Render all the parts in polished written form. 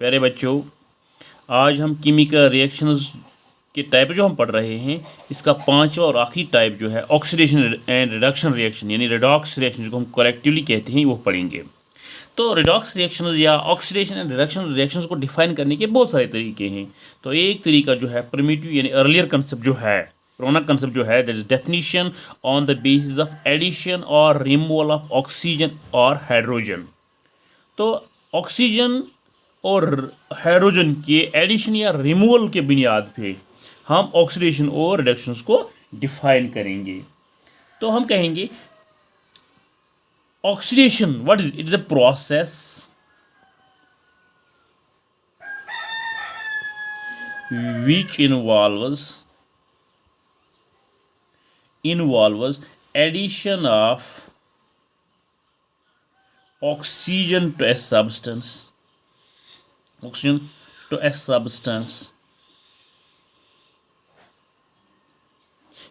प्यारे बच्चों, आज हम केमिकल रिएक्शंस के टाइप जो हम पढ़ रहे हैं, इसका पांचवा और आखिरी टाइप जो है ऑक्सीडेशन एंड रिडक्शन रिएक्शन यानी रेडॉक्स रिएक्शन, जिसको हम कलेक्टिवली कहते हैं, वो पढ़ेंगे। तो रेडॉक्स रिएक्शंस या ऑक्सीडेशन एंड रिडक्शन रिएक्शंस को डिफाइन करने के बहुत सारे तरीके हैं। तो एक तरीका जो है प्रिमिटिव यानी अर्लियर कंसेप्ट जो है, पुराना कंसेप्ट जो है, that is definition on the basis of addition और रिमूवल ऑफ ऑक्सीजन और हाइड्रोजन। तो ऑक्सीजन और हाइड्रोजन के एडिशन या रिमूवल के बुनियाद पे हम ऑक्सीडेशन और रिडक्शंस को डिफाइन करेंगे। तो हम कहेंगे oxidation what is it is a process which involves addition of oxygen to a substance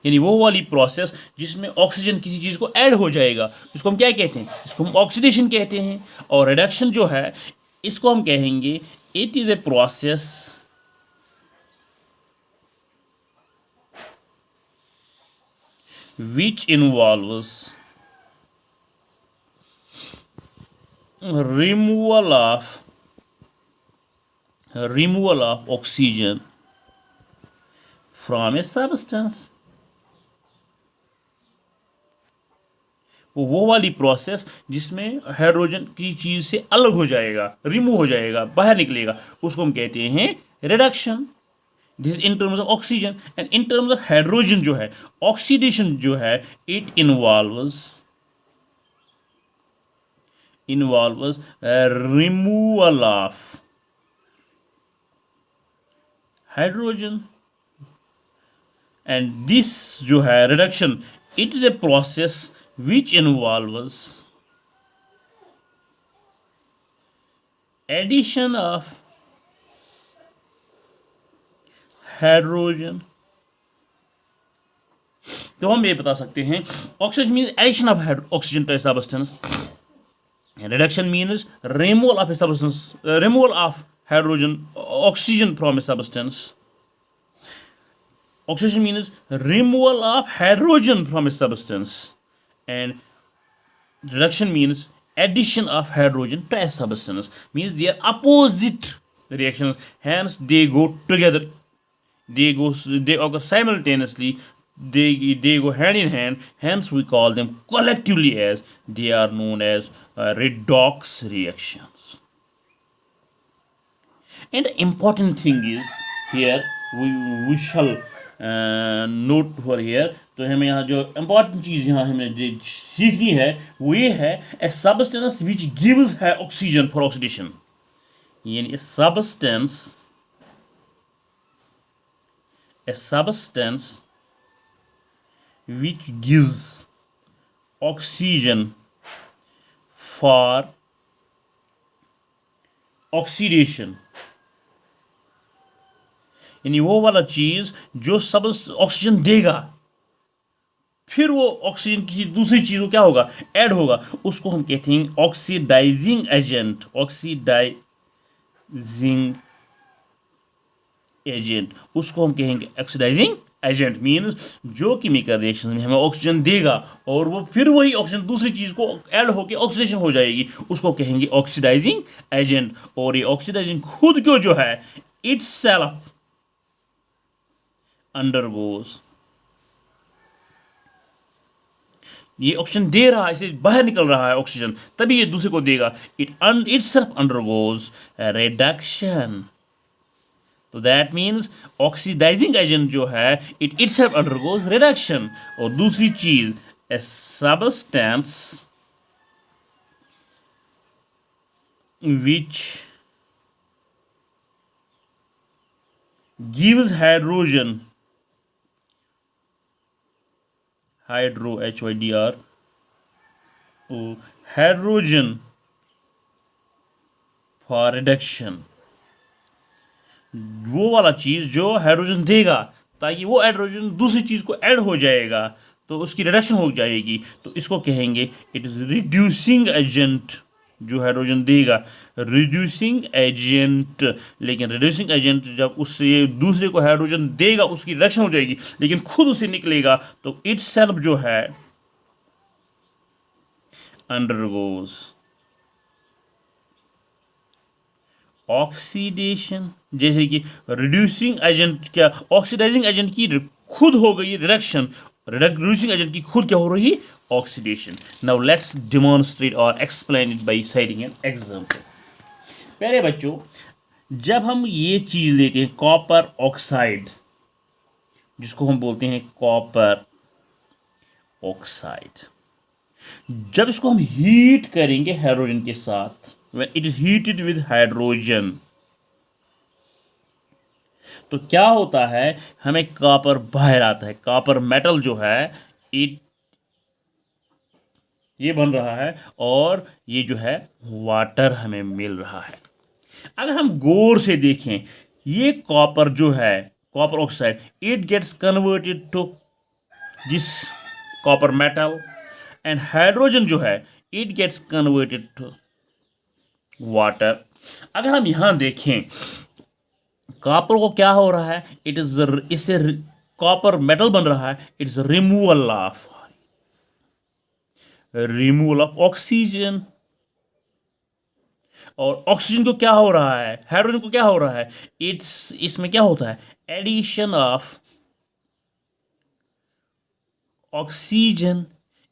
यानी वो वाली प्रोसेस जिसमें ऑक्सीजन किसी चीज़ को ऐड हो जाएगा, इसको हम क्या कहते हैं? इसको हम ऑक्सीडेशन कहते हैं। और रिडक्शन जो है, इसको हम कहेंगे it is a process which involves removal of oxygen from a substance। वो वाली प्रोसेस जिसमें हाइड्रोजन की चीज से अलग हो जाएगा, रिमूव हो जाएगा, बाहर निकलेगा, उसको हम कहते हैं reduction. This in terms of oxygen. And in terms of hydrogen जो है, ऑक्सीडेशन जो है, it involves removal of hydrogen. And this जो है reduction, it is a process which involves addition of hydrogen. तो हम ये बता सकते हैं oxygen means addition of oxygen to a substance, reduction means removal of a substance, removal of hydrogen oxygen from a substance. Oxidation means removal of hydrogen from a substance, and reduction means addition of hydrogen to a substance. Means they are opposite reactions, hence they go together. They occur simultaneously. They go hand in hand. Hence we call them collectively as they are known as redox reactions. And the important thing is here we shall note for here. तो हमें यहाँ जो important चीज़ यहाँ हमें सीखनी है वो ये है, ए सबस्टेंस विच गिव्स है ऑक्सीजन फॉर ऑक्सीडेशन। यानी ए substance which gives oxygen for oxidation, यानी वो वाला चीज जो सब ऑक्सीजन देगा, फिर वो ऑक्सीजन किसी दूसरी चीज को क्या होगा, ऐड होगा, उसको हम कहते हैं ऑक्सीडाइजिंग एजेंट। उसको हम कहेंगे ऑक्सीडाइजिंग एजेंट। मीन्स जो केमिकल रिएक्शन में हमें ऑक्सीजन देगा और वो फिर वही ऑक्सीजन दूसरी चीज को ऐड होकर ऑक्सीडेशन हो जाएगी, उसको कहेंगे ऑक्सीडाइजिंग एजेंट। और ये ऑक्सीडाइजिंग खुद क्यों जो है इटसेल्फ undergoes, ये ऑक्सीजन दे रहा है, इसे बाहर निकल रहा है ऑक्सीजन, तभी ये दूसरे को देगा। itself undergoes reduction। तो दैट मीन्स ऑक्सीडाइजिंग एजेंट जो है इट itself undergoes reduction। और दूसरी चीज, ए substance which gives hydrogen, hydrogen for reduction। वो वाला चीज जो हाइड्रोजन देगा ताकि वो हाइड्रोजन दूसरी चीज को ऐड हो जाएगा, तो उसकी रिडक्शन हो जाएगी, तो इसको कहेंगे इट इज रिड्यूसिंग एजेंट। जो हाइड्रोजन देगा रिड्यूसिंग एजेंट। लेकिन रिड्यूसिंग एजेंट जब उससे दूसरे को हाइड्रोजन देगा उसकी रिडक्शन हो जाएगी, लेकिन खुद उसे निकलेगा तो इट सेल्फ जो है अंडरगोज ऑक्सीडेशन। जैसे कि रिड्यूसिंग एजेंट क्या, ऑक्सीडाइजिंग एजेंट की खुद हो गई रिडक्शन, रिड्यूसिंग एजेंट की खुद क्या हो रही है, ऑक्सीडेशन। नाउ लेट्स डेमोन्स्ट्रेट और explain it by citing an example. प्यारे बच्चों, जब हम ये चीज लेते हैं कॉपर ऑक्साइड, जिसको हम बोलते हैं कॉपर ऑक्साइड, जब इसको हम हीट करेंगे हाइड्रोजन के साथ, when it is heated with hydrogen, तो क्या होता है, हमें कॉपर बाहर आता है। कॉपर मेटल जो है इट ये बन रहा है और ये जो है वाटर हमें मिल रहा है। अगर हम गौर से देखें, ये कॉपर जो है copper oxide, it gets converted to this copper metal and hydrogen जो है it gets converted to water. अगर हम यहां देखें कॉपर को क्या हो रहा है, इट इज इससे कॉपर मेटल बन रहा है, it is removal of oxygen. और ऑक्सीजन को क्या हो रहा है, हाइड्रोजन को क्या हो रहा है, इसमें क्या होता है, एडिशन ऑफ ऑक्सीजन,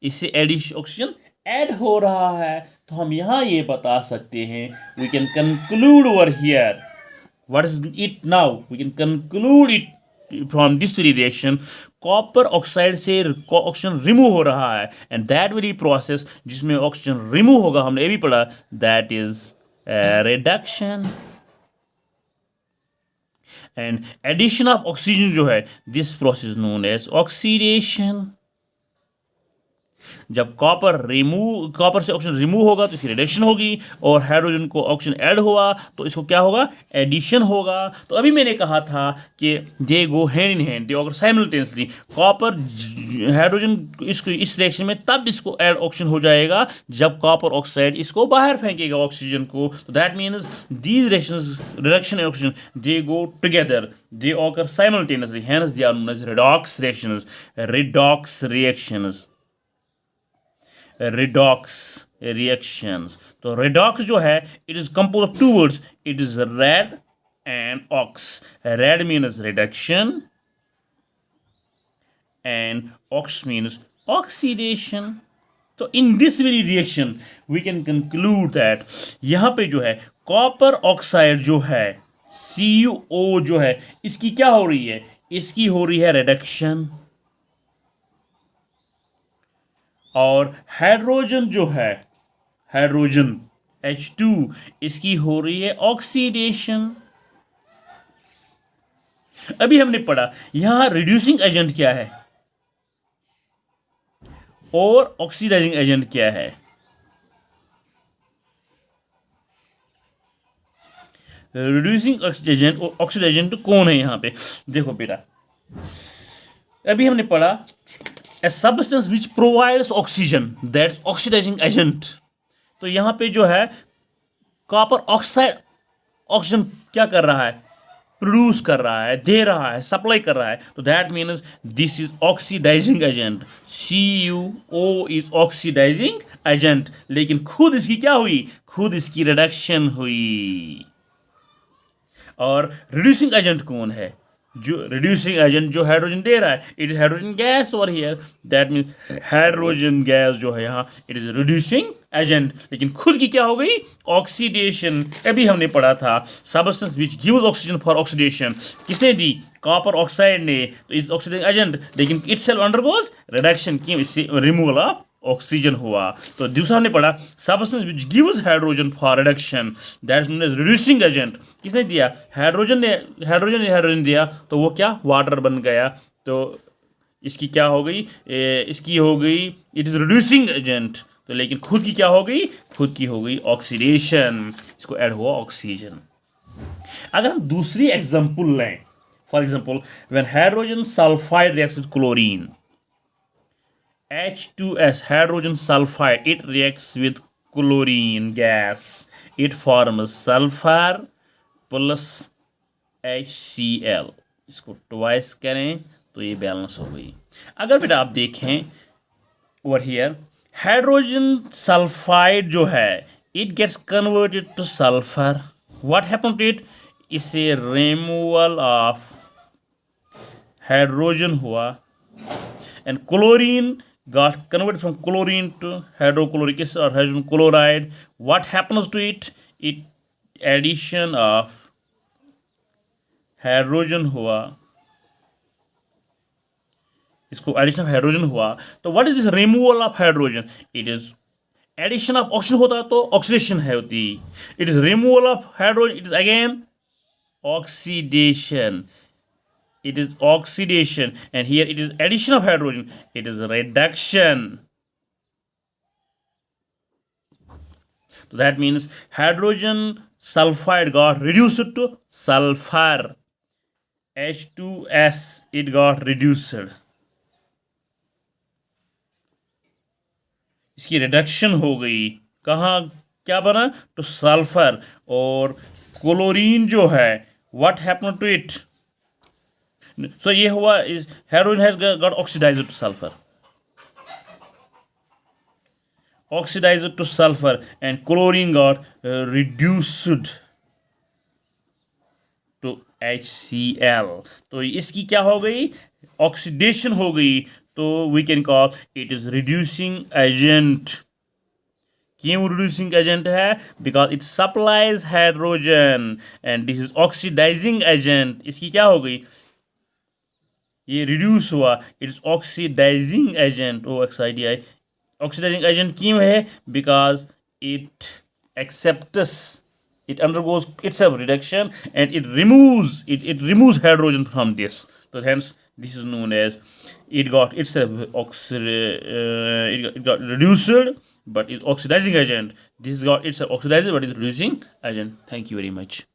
इससे एडिशन ऑक्सीजन ऐड हो रहा है। तो हम यहां ये बता सकते हैं, we can conclude over here what is it now, we can conclude it from this reaction, copper oxide से ऑक्सीजन रिमूव हो रहा है एंड दैट वेरी प्रोसेस जिसमें ऑक्सीजन रिमूव होगा, हमने ये भी पढ़ा, that is reduction. And addition of oxygen जो है, this process known as oxidation. जब कॉपर से ऑक्सीजन रिमूव होगा तो इसकी रिडक्शन होगी, और हाइड्रोजन को ऑक्सीजन ऐड हुआ तो इसको क्या होगा, एडिशन होगा। तो अभी मैंने कहा था कि they go hand in hand, they occur simultaneously. Copper hydrogen इसको इस रिएक्शन में तब इसको ऐड ऑक्सीजन हो जाएगा जब कॉपर ऑक्साइड इसको बाहर फेंकेगा ऑक्सीजन को। तो that means these reactions, reduction and oxygen, they go together, they occur simultaneously, hence they are known as redox reactions. Redox reactions, redox reactions. तो रिडॉक्स जो है it is compose of two words, it is red and ox. Red means reduction and ox means oxidation. तो in this very reaction we can conclude that यहां पे जो है copper oxide जो है CuO जो है इसकी क्या हो रही है, इसकी हो रही है रिडक्शन, और हाइड्रोजन जो है हाइड्रोजन H2 इसकी हो रही है ऑक्सीडेशन। अभी हमने पढ़ा यहां रिड्यूसिंग एजेंट क्या है और ऑक्सीडाइजिंग एजेंट क्या है। रिड्यूसिंग एजेंट और ऑक्सीडाइजिंग एजेंट कौन है यहां पे, देखो बेटा, अभी हमने पढ़ा a substance which provides oxygen, that's oxidizing agent। तो यहां पे जो है कॉपर ऑक्साइड ऑक्सीजन क्या कर रहा है, प्रोड्यूस कर रहा है, दे रहा है, सप्लाई कर रहा है, तो that means this is oxidising agent. CuO is oxidising agent, लेकिन खुद इसकी क्या हुई, खुद इसकी रिडक्शन हुई। और रिड्यूसिंग एजेंट कौन है, जो रिड्यूसिंग एजेंट जो हाइड्रोजन दे रहा है, it is hydrogen gas over here, that means hydrogen gas जो है यहाँ इट इज रिड्यूसिंग एजेंट, लेकिन खुद की क्या हो गई, ऑक्सीडेशन। अभी हमने पढ़ा था substance which gives oxygen for oxidation, किसने दी, कॉपर ऑक्साइड ने, तो इज ऑक्सीडाइजिंग एजेंट, लेकिन इटसेल्फ अंडरगोज रिडक्शन, क्यों, इससे रिमूवल ऑफ ऑक्सीजन हुआ। तो दूसरा हमने पढ़ा substance which gives hydrogen for reduction, that is known as reducing agent, किसने दिया, हाइड्रोजन ने हाइड्रोजन दिया, तो वो क्या, वाटर बन गया। तो इसकी क्या हो गई, इसकी हो गई, इट इज रिड्यूसिंग एजेंट, तो लेकिन खुद की क्या हो गई, खुद की हो गई ऑक्सीडेशन, इसको ऐड हुआ ऑक्सीजन। अगर हम दूसरी एग्जांपल लें, for example when hydrogen sulphide reacts with chlorine, H2S hydrogen sulfide, it reacts with chlorine gas. It forms sulfur plus HCl. इसको ट्वाइस करें तो ये बैलेंस हो गई। अगर बेटा आप देखें ओवर हियर, हाइड्रोजन सल्फाइड जो है it gets converted to sulphur. What happen to it? इसे रिमूवल ऑफ हाइड्रोजन हुआ and chlorine got converted from chlorine to hydrochloric acid or hydrogen chloride. What happens to it? It addition of hydrogen हुआ, इसको addition of hydrogen हुआ। तो what is this removal of hydrogen? It is addition of oxygen होता तो oxidation है होती। It is removal of hydrogen, it is again oxidation. It is oxidation, and here it is addition of hydrogen, it is reduction. So that means hydrogen sulfide got reduced to sulfur. H2S it got reduced. इसकी reduction हो गई, कहाँ क्या बना? तो sulphur. और chlorine जो है what happen to it? So ये हुआ is heroin has got oxidized to sulfur. Oxidized to sulfur and chlorine got reduced to HCl. तो इसकी क्या हो गई? ऑक्सीडेशन हो गई। तो we can call it is reducing agent. क्यों reducing agent है? Because it supplies hydrogen and this is oxidizing agent. इसकी क्या हो गई? ये रिड्यूस हुआ, इट इज ऑक्सीडाइजिंग एजेंट। ओ XIDI ऑक्सीडाइजिंग एजेंट क्यों है? Because it accepts, it undergoes itself reduction and it removes hydrogen from this. So hence this is known as it got itself it got reduced but is oxidizing agent. This got itself oxidizing but is reducing agent. Thank you very much.